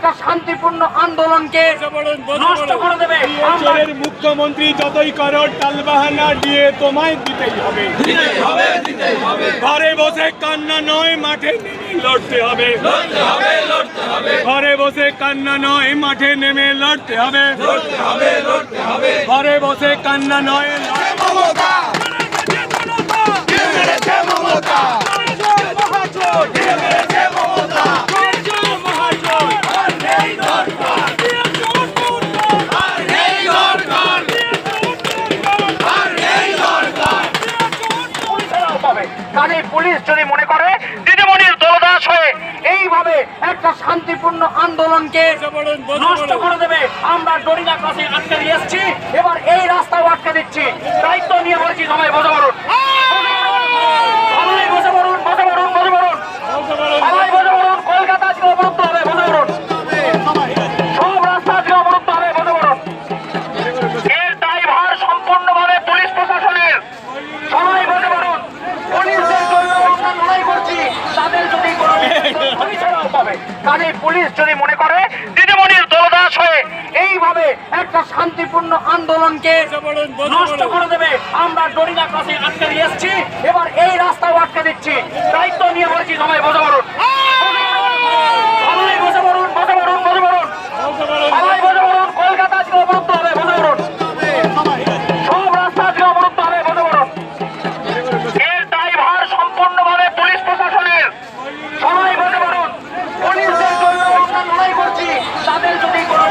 একটা শান্তিপূর্ণ আন্দোলনকে নষ্ট করে দেবে। মুখ্যমন্ত্রী যতই করো টালবাহানা দিয়ে তোমায় দিতেই হবে। ঘরে বসে কান্না নয়, মাঠে নেমে লড়তে হবে। ঘরে বসে কান্না নয়, মাঠে নেমে লড়তে হবে। ঘরে বসে কান্না নয়। কাজে পুলিশ যদি মনে করে দিদিমণির দলদাস হয়ে এইভাবে একটা শান্তিপূর্ণ আন্দোলনকে নষ্ট করে দেবে, আমরা ডরিনা ক্রসিং আটকে দিয়ে এসছি, এবার এই রাস্তাও আটকে দিচ্ছি। দায়িত্ব নিয়ে বলছি, সবাই বসে পড়ুন, সবাই বসে পড়ুন, বসে পড়ুন, বসে পড়ুন, সবাই বসে পড়ুন। কলকাতা আজকে অবরুদ্ধ হবে, বসে পড়ুন। সব রাস্তা আজকে অবরুদ্ধ হবে, বসে পড়ুন। এর দায়ভার সম্পূর্ণভাবে পুলিশ প্রশাসনের। সবাই বসে পড়ুন। পুলিশদের জন্য আমরা লড়াই করছি, তাদের যদি কোনো পরিচয় পাবে। কাজে পুলিশ যদি মনে করে দিদিমণির দলদাস হয়ে এইভাবে একটা শান্তিপূর্ণ আন্দোলনকে নষ্ট করে দেবে, আমরা ডরিনা ক্রসিং আটকে দিয়ে এসছি, এবার এই রাস্তাও আটকে দিচ্ছি। দায়িত্ব নিয়ে বলছি, সবাই বসে পড়ুন, সবাই বসে পড়ুন, বসে পড়ুন, বসে পড়ুন, সবাই বসে পড়ুন। কলকাতা আজকে অবরুদ্ধ হবে, বসে পড়ুন। সব রাস্তা আজকে অবরুদ্ধ হবে, বসে পড়ুন। এর দায়ভার সম্পূর্ণভাবে পুলিশ প্রশাসনের। সবাই বসে পড়ুন। পুলিশদের জন্য আমরা লড়াই করছি, তাদের যদি কোনো